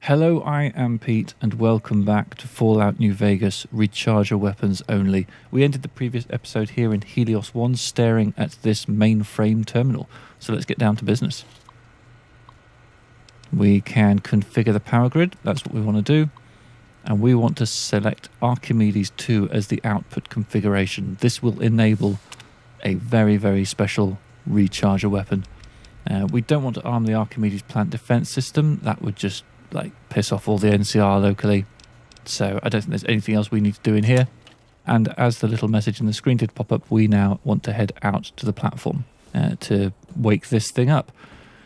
Hello, I am Pete, and welcome back to Fallout New Vegas, Recharger Weapons Only. We ended the previous episode here in Helios One, staring at this mainframe terminal. So let's get down to business. We can configure the power grid, that's what we want to do. And we want to select Archimedes 2 as the output configuration. This will enable a very, very special recharger weapon. We don't want to arm the Archimedes plant defense system. That would just piss off all the NCR locally. So I don't think there's anything else we need to do in here. And as the little message in the screen did pop up, we now want to head out to the platform to wake this thing up.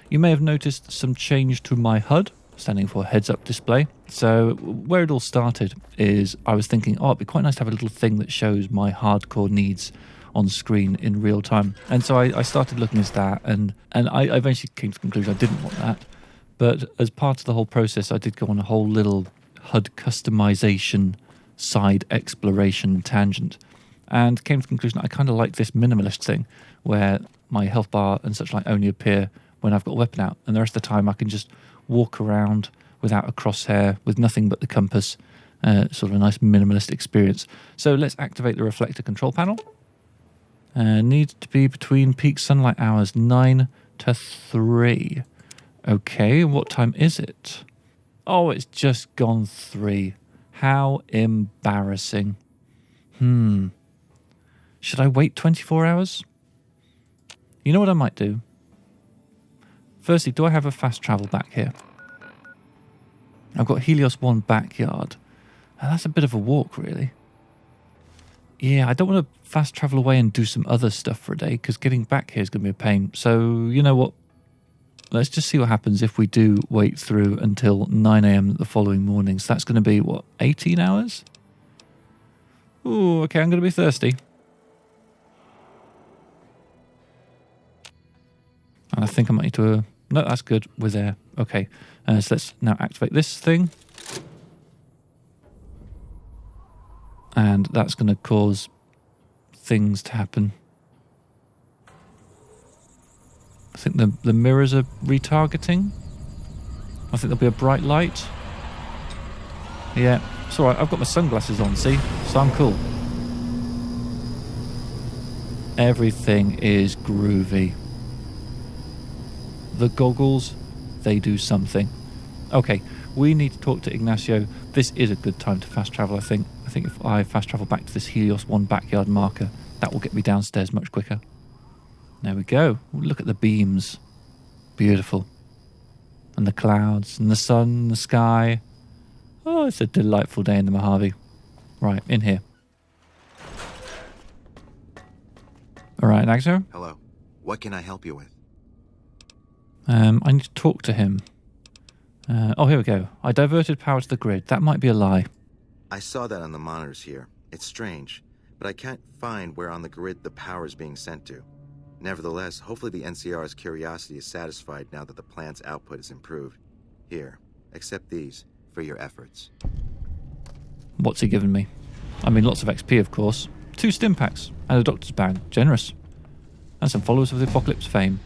You may have noticed some change to my HUD, standing for heads up display. So where it all started is I was thinking, it'd be quite nice to have a little thing that shows my hardcore needs on screen in real time. And so I started looking at that, and I eventually came to the conclusion I didn't want that. But as part of the whole process, I did go on a whole little HUD customization side exploration tangent and came to the conclusion I kind of like this minimalist thing where my health bar and such only appear when I've got a weapon out, and the rest of the time I can just walk around without a crosshair, with nothing but the compass. Sort of a nice minimalist experience. So let's activate the reflector control panel. Needs to be between peak sunlight hours 9 to 3. Okay, what time is it? Oh, it's just gone 3. How embarrassing. Should I wait 24 hours? You know what I might do? Firstly, do I have a fast travel back here? I've got Helios One backyard. That's a bit of a walk, really. Yeah, I don't want to fast travel away and do some other stuff for a day, because getting back here is going to be a pain. So, you know what? Let's just see what happens if we do wait through until 9 a.m. the following morning. So that's going to be, 18 hours? Ooh, okay, I'm going to be thirsty. And I think I might need to... no, that's good. We're there. Okay, so let's now activate this thing. And that's going to cause things to happen. I think the mirrors are retargeting. I think there'll be a bright light. Yeah, it's alright. I've got my sunglasses on, see? So I'm cool. Everything is groovy. The goggles, they do something. Okay, we need to talk to Ignacio. This is a good time to fast travel, I think. I think if I fast travel back to this Helios One backyard marker, that will get me downstairs much quicker. There we go. Look at the beams. Beautiful. And the clouds, and the sun, and the sky. Oh, it's a delightful day in the Mojave. Right, in here. All right, Ignacio? Hello. What can I help you with? I need to talk to him. Here we go. I diverted power to the grid. That might be a lie. I saw that on the monitors here. It's strange, but I can't find where on the grid the power is being sent to. Nevertheless, hopefully the NCR's curiosity is satisfied now that the plant's output is improved. Here, accept these for your efforts. What's he given me? I mean, lots of XP, of course. 2 stim packs and a doctor's bag. Generous. And some followers of the Apocalypse fame.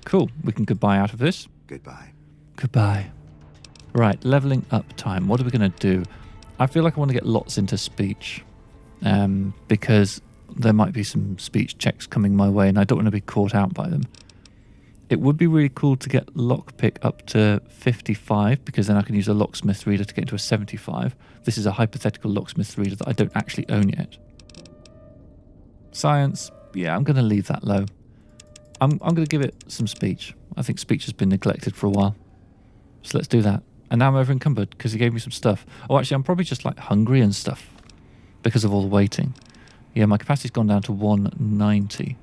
Cool. We can goodbye out of this. Goodbye. Goodbye. Right, leveling up time. What are we going to do? I feel like I want to get lots into speech. Because there might be some speech checks coming my way and I don't want to be caught out by them. It would be really cool to get lockpick up to 55, because then I can use a locksmith reader to get into a 75. This is a hypothetical locksmith reader that I don't actually own yet. Science, yeah, I'm going to leave that low. I'm going to give it some speech. I think speech has been neglected for a while. So let's do that. And now I'm over encumbered because he gave me some stuff. Oh, actually, I'm probably just hungry and stuff because of all the waiting. Yeah, my capacity's gone down to 190.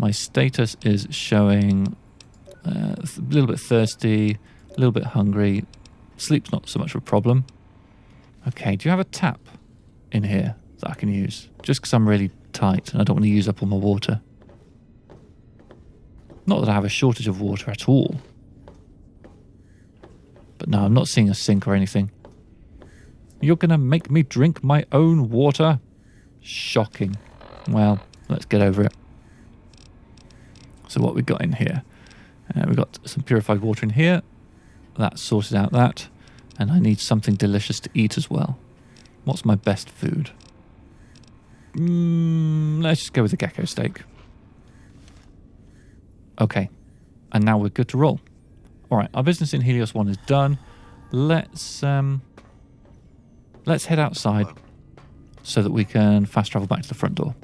My status is showing a little bit thirsty, a little bit hungry. Sleep's not so much of a problem. Okay, do you have a tap in here that I can use? Just because I'm really tight and I don't want to use up all my water. Not that I have a shortage of water at all. But no, I'm not seeing a sink or anything. You're going to make me drink my own water? Shocking. Well, let's get over it. So what we got in here? We've got some purified water in here. That sorted out that. And I need something delicious to eat as well. What's my best food? Let's just go with the gecko steak. Okay. And now we're good to roll. Alright, our business in Helios One is done. Let's head outside so that we can fast travel back to the front door.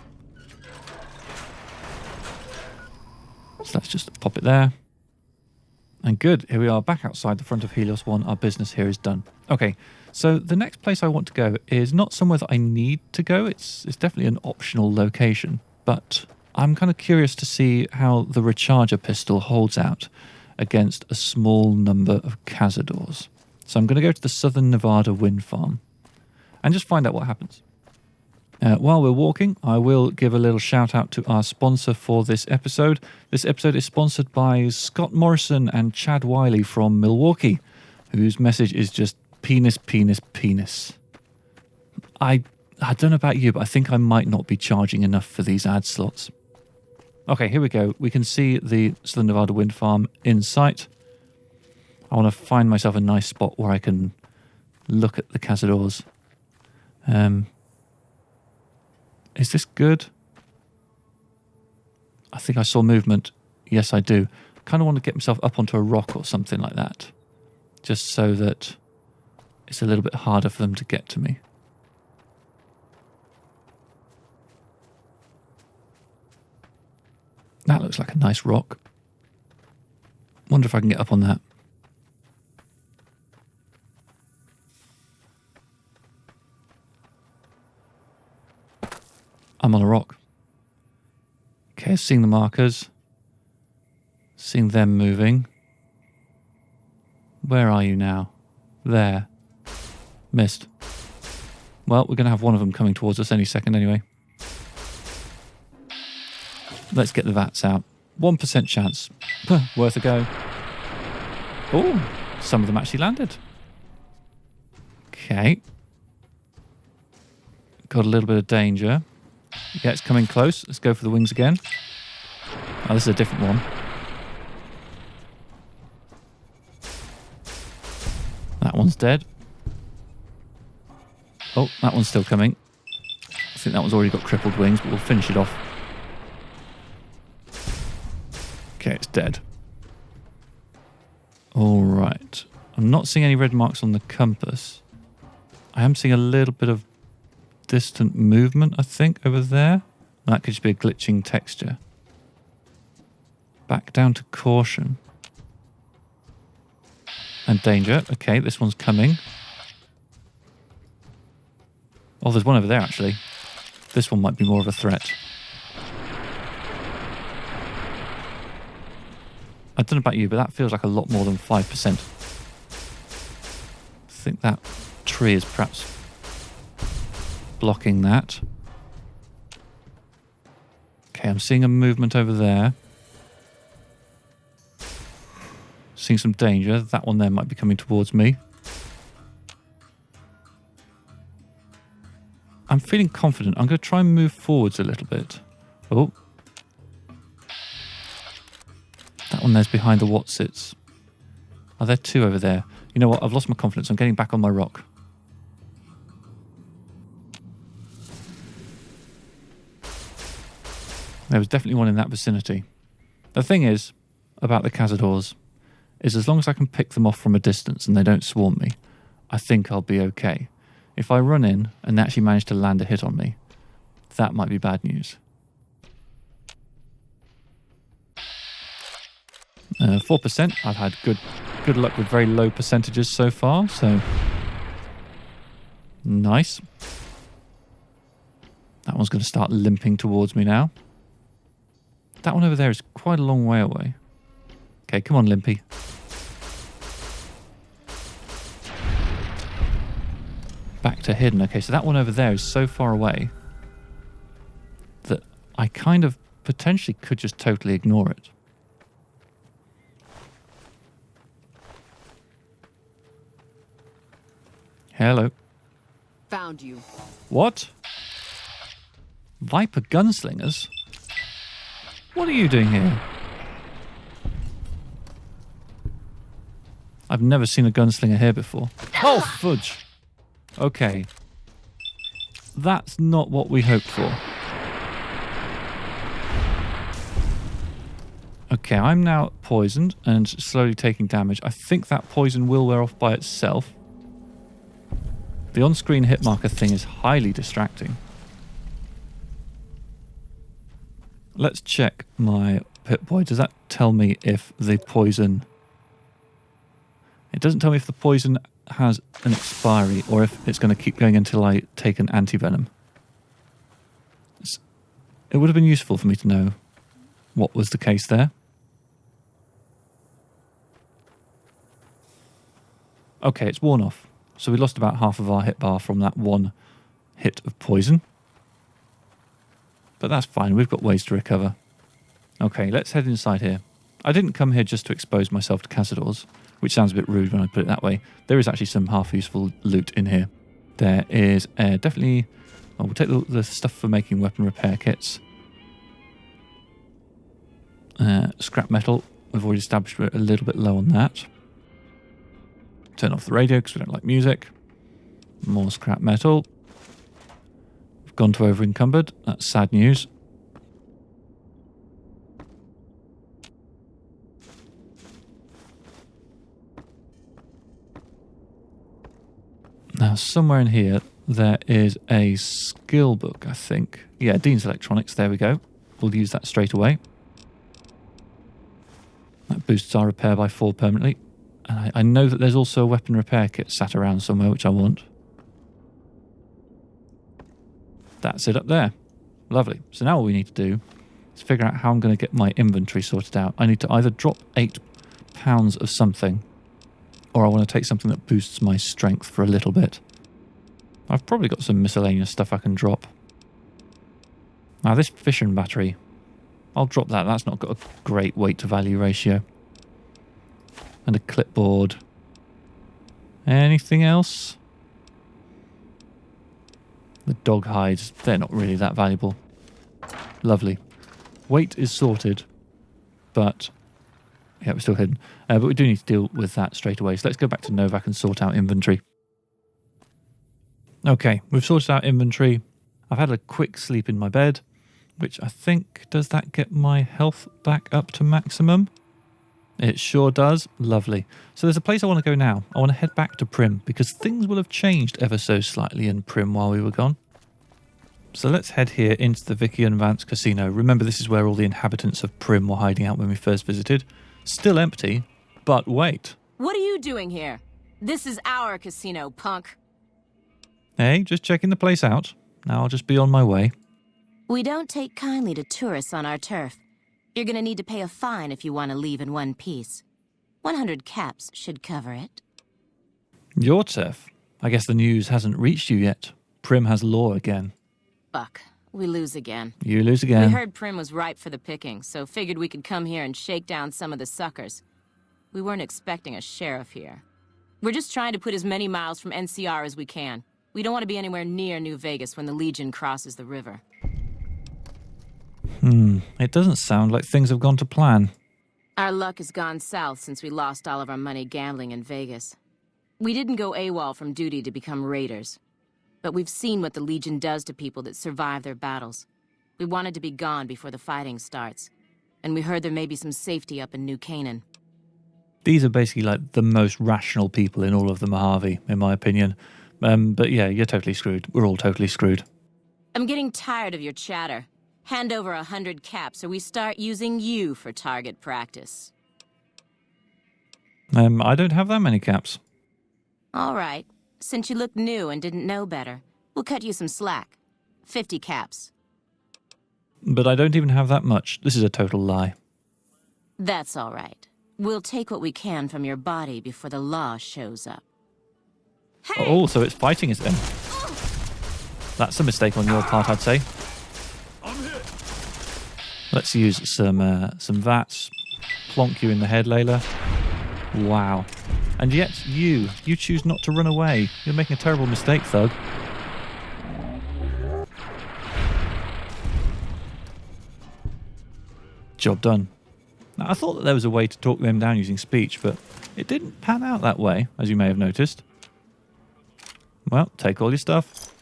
So let's just pop it there. And good, here we are back outside the front of Helios One. Our business here is done. Okay, so the next place I want to go is not somewhere that I need to go. It's definitely an optional location, but I'm kind of curious to see how the recharger pistol holds out against a small number of cazadors. So I'm going to go to the Southern Nevada wind farm and just find out what happens. While we're walking, I will give a little shout out to our sponsor for this episode. This episode is sponsored by Scott Morrison and Chad Wiley from Milwaukee, whose message is just penis, penis, penis. I don't know about you, but I think I might not be charging enough for these ad slots. Okay, here we go. We can see the Southern Nevada wind farm in sight. I want to find myself a nice spot where I can look at the cazadors. Is this good? I think I saw movement. Yes, I do. Kind of want to get myself up onto a rock or something like that. Just so that it's a little bit harder for them to get to me. That looks like a nice rock. Wonder if I can get up on that. I'm on a rock. Okay, seeing the markers. Seeing them moving. Where are you now? There. Missed. Well, we're going to have one of them coming towards us any second anyway. Let's get the VATS out. 1% chance. Worth a go. Oh, some of them actually landed. Okay. Got a little bit of danger. Yeah, it's coming close. Let's go for the wings again. Oh, this is a different one. That one's dead. Oh, that one's still coming. I think that one's already got crippled wings, but we'll finish it off. Okay, it's dead. All right. I'm not seeing any red marks on the compass. I am seeing a little bit of distant movement, I think, over there. That could just be a glitching texture. Back down to caution. And danger. Okay, this one's coming. Oh, there's one over there, actually. This one might be more of a threat. I don't know about you, but that feels like a lot more than 5%. I think that tree is perhaps blocking that. Okay, I'm seeing a movement over there. Seeing some danger. That one there might be coming towards me. I'm feeling confident. I'm going to try and move forwards a little bit. Oh. That one there's behind the Watsits. Oh, there are two over there. You know what? I've lost my confidence. I'm getting back on my rock. There was definitely one in that vicinity. The thing is, about the cazadors, is as long as I can pick them off from a distance and they don't swarm me, I think I'll be okay. If I run in and they actually manage to land a hit on me, that might be bad news. 4%. I've had good luck with very low percentages so far, so nice. That one's going to start limping towards me now. That one over there is quite a long way away. Okay, come on, Limpy. Back to hidden. Okay, so that one over there is so far away that I kind of potentially could just totally ignore it. Hello. Found you. What? Viper gunslingers? What are you doing here? I've never seen a gunslinger here before. Oh, fudge! Okay. That's not what we hoped for. Okay, I'm now poisoned and slowly taking damage. I think that poison will wear off by itself. The on-screen hit marker thing is highly distracting. Let's check my hit point. Does that tell me if the poison... It doesn't tell me if the poison has an expiry or if it's going to keep going until I take an anti-venom. It would have been useful for me to know what was the case there. Okay, it's worn off. So we lost about half of our hit bar from that one hit of poison. But that's fine, we've got ways to recover. Okay, let's head inside here. I didn't come here just to expose myself to cazadors, which sounds a bit rude when I put it that way. There is actually some half-useful loot in here. There is definitely... Well, we'll take the stuff for making weapon repair kits. Scrap metal. We've already established we're a little bit low on that. Turn off the radio because we don't like music. More scrap metal. We've gone to over encumbered. That's sad news. Now, somewhere in here, there is a skill book, I think. Yeah, Dean's Electronics. There we go. We'll use that straight away. That boosts our repair by 4 permanently. And I know that there's also a weapon repair kit sat around somewhere, which I want. That's it up there. Lovely. So now all we need to do is figure out how I'm going to get my inventory sorted out. I need to either drop 8 pounds of something, or I want to take something that boosts my strength for a little bit. I've probably got some miscellaneous stuff I can drop. Now this fission battery, I'll drop that. That's not got a great weight to value ratio. And a clipboard. Anything else? The dog hides, they're not really that valuable. Lovely. Weight is sorted, but... Yeah, we're still hidden. But we do need to deal with that straight away. So let's go back to Novak and sort out inventory. Okay, we've sorted out inventory. I've had a quick sleep in my bed, which I think... Does that get my health back up to maximum? It sure does. Lovely. So there's a place I want to go now. I want to head back to Primm, because things will have changed ever so slightly in Primm while we were gone. So let's head here into the Vicky and Vance Casino. Remember, this is where all the inhabitants of Primm were hiding out when we first visited. Still empty, but wait. What are you doing here? This is our casino, punk. Hey, just checking the place out. Now I'll just be on my way. We don't take kindly to tourists on our turf. You're gonna need to pay a fine if you want to leave in one piece. 100 caps should cover it. Your turf? I guess the news hasn't reached you yet. Primm has law again. Fuck, we lose again. You lose again. We heard Primm was ripe for the picking, so figured we could come here and shake down some of the suckers. We weren't expecting a sheriff here. We're just trying to put as many miles from NCR as we can. We don't want to be anywhere near New Vegas when the Legion crosses the river. It doesn't sound like things have gone to plan. Our luck has gone south since we lost all of our money gambling in Vegas. We didn't go AWOL from duty to become raiders. But we've seen what the Legion does to people that survive their battles. We wanted to be gone before the fighting starts. And we heard there may be some safety up in New Canaan. These are basically like the most rational people in all of the Mojave, in my opinion. But yeah, you're totally screwed. We're all totally screwed. I'm getting tired of your chatter. Hand over 100 caps or we start using you for target practice. I don't have that many caps. All right. Since you look new and didn't know better, we'll cut you some slack. 50 caps. But I don't even have that much. This is a total lie. That's all right. We'll take what we can from your body before the law shows up. Hey! Oh, so it's fighting us then. That's a mistake on your part, I'd say. Let's use some VATs. Plonk you in the head, Layla. Wow. And yet you choose not to run away. You're making a terrible mistake, Thug. Job done. Now, I thought that there was a way to talk them down using speech, but it didn't pan out that way, as you may have noticed. Well, take all your stuff.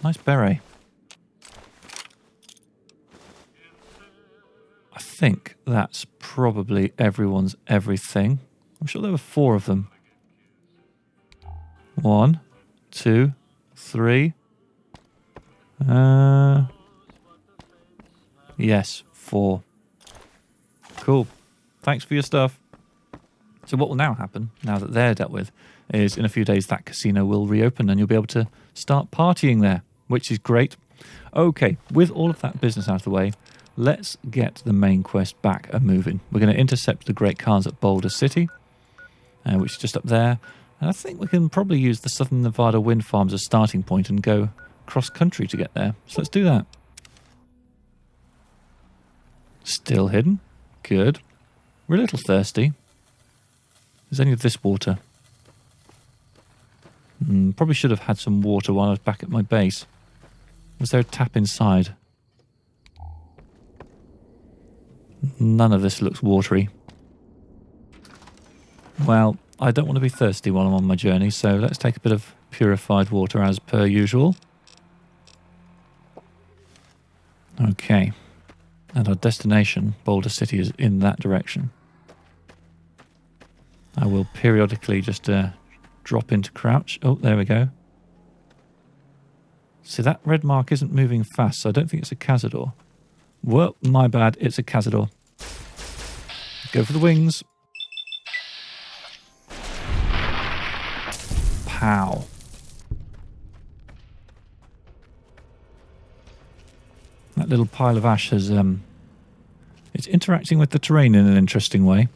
Nice beret. I think that's probably everyone's everything. I'm sure there were 4 of them. 1, 2, 3. Yes, 4. Cool. Thanks for your stuff. So what will now happen, now that they're dealt with, is in a few days that casino will reopen and you'll be able to start partying there, which is great. Okay, with all of that business out of the way, let's get the main quest back and moving. We're going to intercept the great cars at Boulder City, which is just up there. And I think we can probably use the Southern Nevada wind farms as a starting point and go cross-country to get there. So let's do that. Still hidden. Good. We're a little thirsty. Is any of this water? Probably should have had some water while I was back at my base. Was there a tap inside? None of this looks watery. Well, I don't want to be thirsty while I'm on my journey, so let's take a bit of purified water as per usual. Okay. And our destination, Boulder City, is in that direction. I will periodically just drop into crouch. Oh, there we go. See, that red mark isn't moving fast, so I don't think it's a cazador. Well, my bad, it's a cazador. Go for the wings. Pow. That little pile of ash has, it's interacting with the terrain in an interesting way.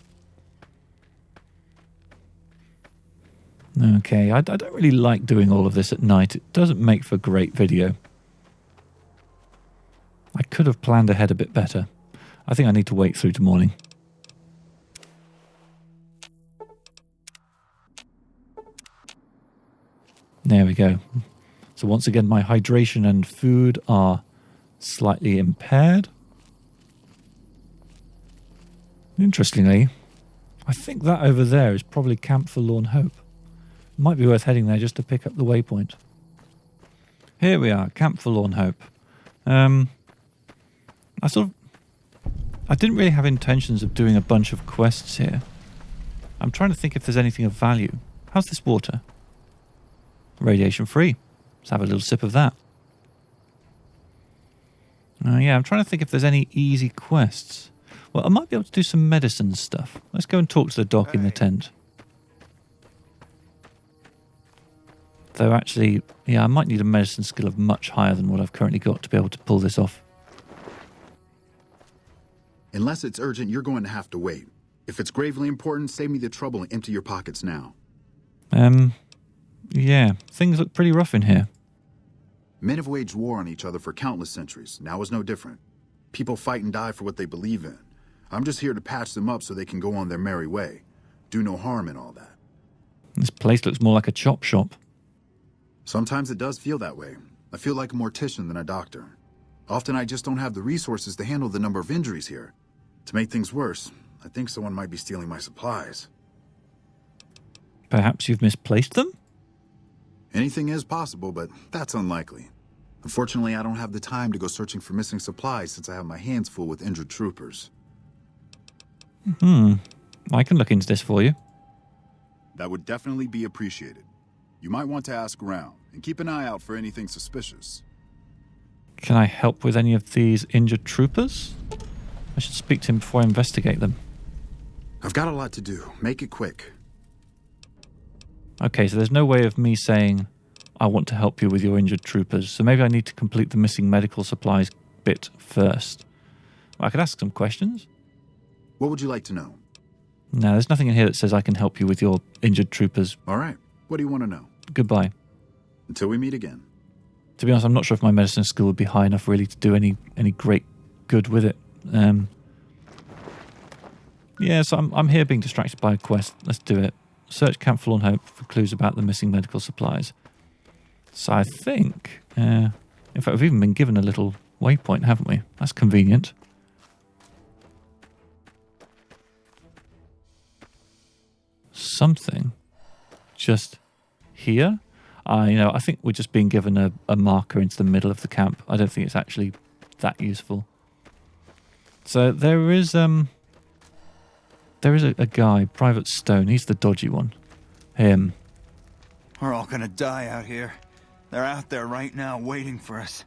Okay, I don't really like doing all of this at night. It doesn't make for great video. I could have planned ahead a bit better. I think I need to wait through to morning. There we go. So once again, my hydration and food are slightly impaired. Interestingly, I think that over there is probably Camp Forlorn Hope. Might be worth heading there just to pick up the waypoint. Here we are, Camp Forlorn Hope. I didn't really have intentions of doing a bunch of quests here. I'm trying to think if there's anything of value. How's this water? Radiation free. Let's have a little sip of that. Yeah, I'm trying to think if there's any easy quests. Well, I might be able to do some medicine stuff. Let's go and talk to the doc in the tent. Though actually, yeah, I might need a medicine skill of much higher than what I've currently got to be able to pull this off. Unless it's urgent, you're going to have to wait. If it's gravely important, save me the trouble and empty your pockets now. Yeah, things look pretty rough in here. Men have waged war on each other for countless centuries. Now is no different. People fight and die for what they believe in. I'm just here to patch them up so they can go on their merry way. Do no harm in all that. This place looks more like a chop shop. Sometimes it does feel that way. I feel like a mortician than a doctor. Often I just don't have the resources to handle the number of injuries here. To make things worse, I think someone might be stealing my supplies. Perhaps you've misplaced them? Anything is possible, but that's unlikely. Unfortunately, I don't have the time to go searching for missing supplies since I have my hands full with injured troopers. I can look into this for you. That would definitely be appreciated. You might want to ask around and keep an eye out for anything suspicious. Can I help with any of these injured troopers? I should speak to him before I investigate them. I've got a lot to do. Make it quick. Okay, so there's no way of me saying, I want to help you with your injured troopers, so maybe I need to complete the missing medical supplies bit first. I could ask some questions. What would you like to know? No, there's nothing in here that says I can help you with your injured troopers. All right. What do you want to know? Goodbye. Until we meet again. To be honest, I'm not sure if my medicine skill would be high enough really to do any great good with it. Yeah, so I'm here being distracted by a quest. Let's do it. Search Camp Forlorn Hope for clues about the missing medical supplies. So I think, in fact, we've even been given a little waypoint, haven't we? That's convenient. something just here. I think we're just being given a marker into the middle of the camp. I don't think it's actually that useful. So there is a guy, Private Stone. He's the dodgy one. Him. We're all gonna die out here. They're out there right now waiting for us.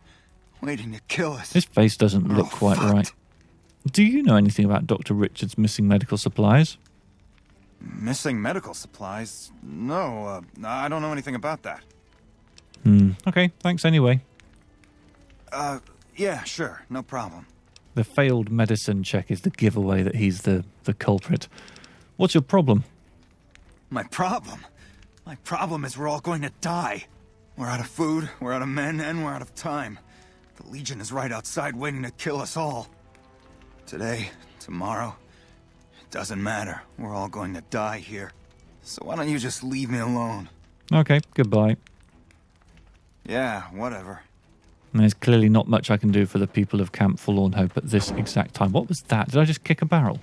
Waiting to kill us. His face doesn't We're look all quite fucked. right. Do you know anything about Dr. Richard's missing medical supplies? Missing medical supplies? No, I don't know anything about that. Okay, thanks anyway. Yeah, sure, no problem. The failed medicine check is the giveaway that he's the culprit. What's your problem? My problem? My problem is we're all going to die. We're out of food, we're out of men, and we're out of time. The Legion is right outside waiting to kill us all. Today, tomorrow, it doesn't matter. We're all going to die here. So why don't you just leave me alone? Okay, goodbye. Yeah, whatever. There's clearly not much I can do for the people of Camp Forlorn Hope at this exact time. What was that? Did I just kick a barrel?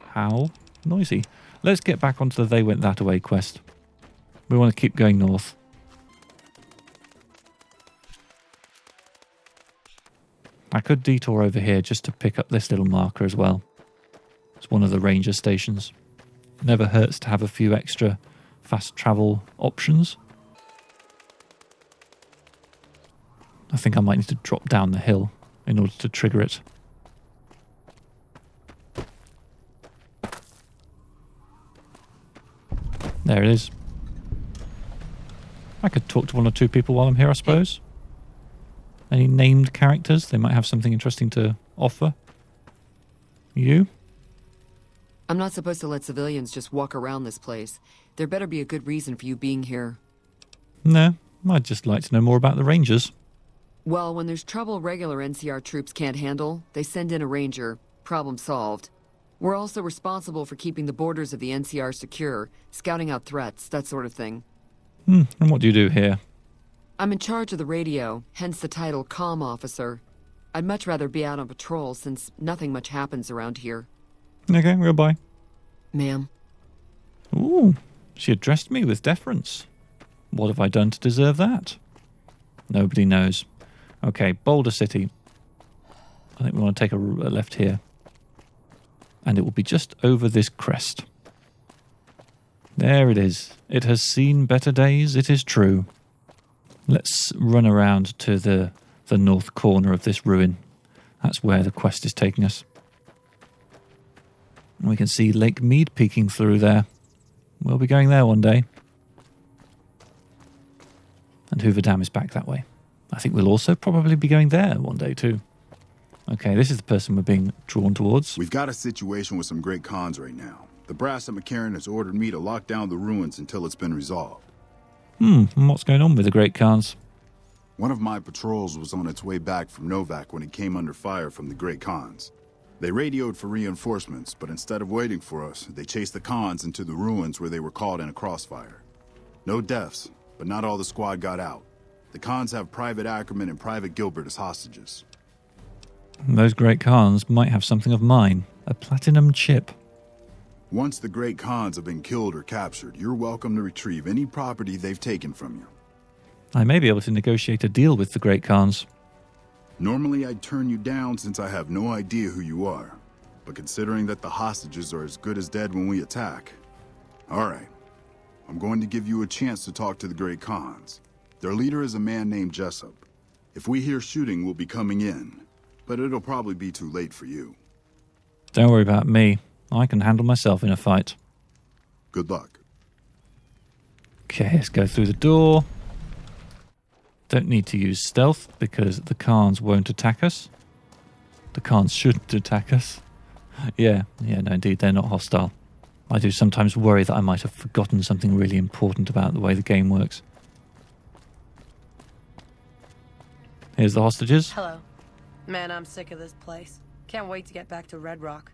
How noisy. Let's get back onto the They Went That Away quest. We want to keep going north. I could detour over here just to pick up this little marker as well. It's one of the ranger stations. Never hurts to have a few extra fast travel options. I think I might need to drop down the hill in order to trigger it. There it is. I could talk to one or two people while I'm here, I suppose. Any named characters? They might have something interesting to offer. You? I'm not supposed to let civilians just walk around this place. There better be a good reason for you being here. No, I'd just like to know more about the Rangers. Well, when there's trouble regular NCR troops can't handle, they send in a ranger. Problem solved. We're also responsible for keeping the borders of the NCR secure, scouting out threats, that sort of thing. And what do you do here? I'm in charge of the radio, hence the title Comm Officer. I'd much rather be out on patrol since nothing much happens around here. Okay, goodbye. Ma'am. Ooh, she addressed me with deference. What have I done to deserve that? Nobody knows. Okay, Boulder City. I think we want to take a left here. And it will be just over this crest. There it is. It has seen better days, it is true. Let's run around to the north corner of this ruin. That's where the quest is taking us. And we can see Lake Mead peeking through there. We'll be going there one day. And Hoover Dam is back that way. I think we'll also probably be going there one day too. Okay, this is the person we're being drawn towards. We've got a situation with some great cons right now. The brass at McCarran has ordered me to lock down the ruins until it's been resolved. And what's going on with the Great Khans? One of my patrols was on its way back from Novak when it came under fire from the Great Khans. They radioed for reinforcements, but instead of waiting for us, they chased the Khans into the ruins where they were caught in a crossfire. No deaths, but not all the squad got out. The Khans have Private Ackerman and Private Gilbert as hostages. Those Great Khans might have something of mine. A platinum chip. Once the Great Khans have been killed or captured, you're welcome to retrieve any property they've taken from you. I may be able to negotiate a deal with the Great Khans. Normally I'd turn you down since I have no idea who you are. But considering that the hostages are as good as dead when we attack... Alright. I'm going to give you a chance to talk to the Great Khans. Their leader is a man named Jessup. If we hear shooting, we'll be coming in. But it'll probably be too late for you. Don't worry about me. I can handle myself in a fight. Good luck. Okay, let's go through the door. Don't need to use stealth because the Khans won't attack us. The Khans shouldn't attack us. Yeah, no, indeed, they're not hostile. I do sometimes worry that I might have forgotten something really important about the way the game works. Here's the hostages. Hello. Man, I'm sick of this place. Can't wait to get back to Red Rock.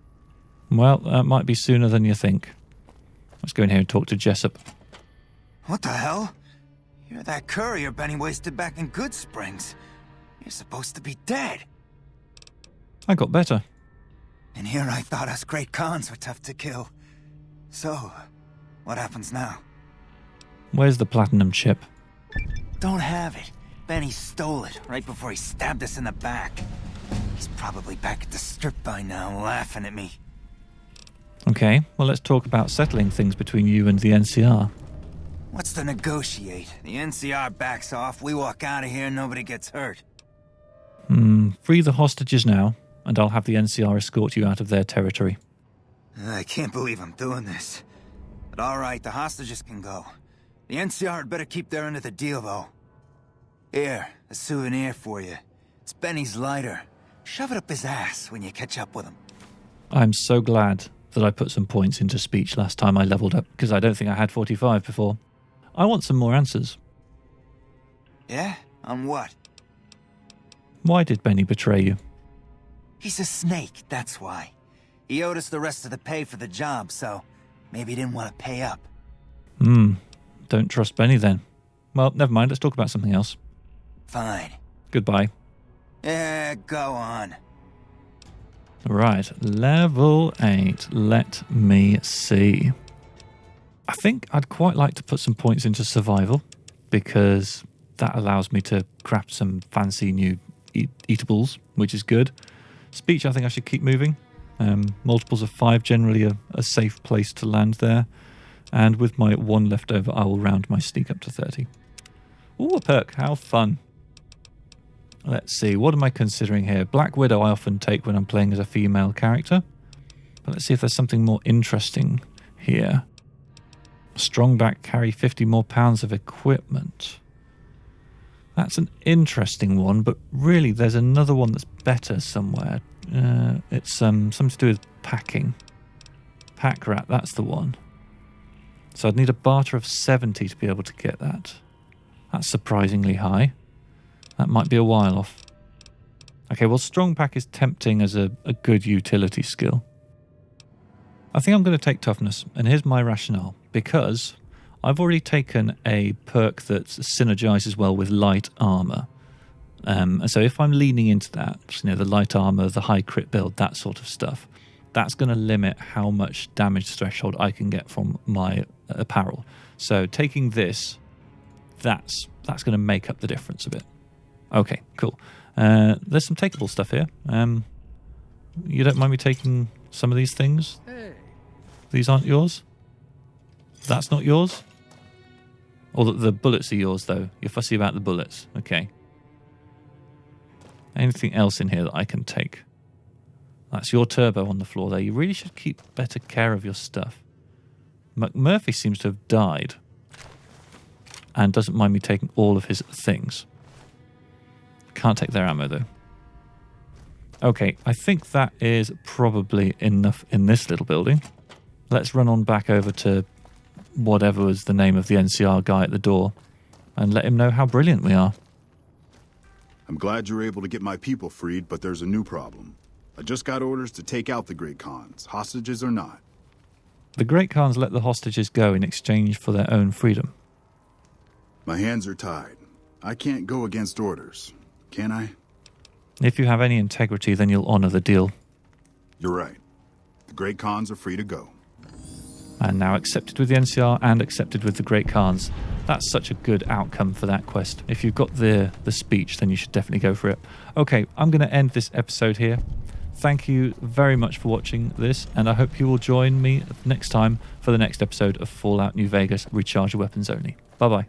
Well, that might be sooner than you think. Let's go in here and talk to Jessup. What the hell? You're that courier Benny wasted back in Good Springs. You're supposed to be dead. I got better. And here I thought us Great Khans were tough to kill. So, What happens now? Where's the platinum chip? Don't have it. Benny stole it right before he stabbed us in the back. He's probably back at the strip by now, laughing at me. Okay, well let's talk about settling things between you and the NCR. What's to negotiate? The NCR backs off, we walk out of here, nobody gets hurt. Free the hostages now, and I'll have the NCR escort you out of their territory. I can't believe I'm doing this. But alright, the hostages can go. The NCR had better keep their end of the deal, though. Here, a souvenir for you. It's Benny's lighter. Shove it up his ass when you catch up with him. I'm so glad that I put some points into speech last time I leveled up, because I don't think I had 45 before. I want some more answers. Yeah? On what? Why did Benny betray you? He's a snake, that's why. He owed us the rest of the pay for the job, so maybe he didn't want to pay up. Don't trust Benny then. Well, never mind, let's talk about something else. Fine. Goodbye. Yeah, go on. Right, level 8. Let me see. I think I'd quite like to put some points into survival, because that allows me to craft some fancy new eatables, which is good. Speech, I think I should keep moving. Multiples of 5, generally a safe place to land there. And with my 1 left over, I will round my sneak up to 30. Ooh, a perk. How fun. Let's see. What am I considering here? Black Widow I often take when I'm playing as a female character. But let's see if there's something more interesting here. Strong back, carry 50 more pounds of equipment. That's an interesting one, but really there's another one that's better somewhere. It's something to do with packing. Pack rat, that's the one. So I'd need a barter of 70 to be able to get that. That's surprisingly high. That might be a while off. Okay, well, strong pack is tempting as a good utility skill. I think I'm going to take toughness, and here's my rationale. Because I've already taken a perk that synergizes well with light armor. And so if I'm leaning into that, the light armor, the high crit build, that sort of stuff, that's going to limit how much damage threshold I can get from my apparel. So taking this, that's going to make up the difference a bit. Okay, cool. There's some takeable stuff here. You don't mind me taking some of these things? Hey. These aren't yours? That's not yours? Or the bullets are yours, though. You're fussy about the bullets. Okay. Anything else in here that I can take? That's your turbo on the floor there. You really should keep better care of your stuff. McMurphy seems to have died and doesn't mind me taking all of his things. Can't take their ammo, though. Okay, I think that is probably enough in this little building. Let's run on back over to whatever was the name of the NCR guy at the door and let him know how brilliant we are. I'm glad you were able to get my people freed, but there's a new problem. I just got orders to take out the Great Khans, hostages or not. The Great Khans let the hostages go in exchange for their own freedom. My hands are tied. I can't go against orders, can I? If you have any integrity, then you'll honor the deal. You're right. The Great Khans are free to go. And now accepted with the NCR and accepted with the Great Khans. That's such a good outcome for that quest. If you've got the speech, then you should definitely go for it. Okay, I'm going to end this episode here. Thank you very much for watching this, and I hope you will join me next time for the next episode of Fallout New Vegas Recharge Your Weapons Only. Bye-bye.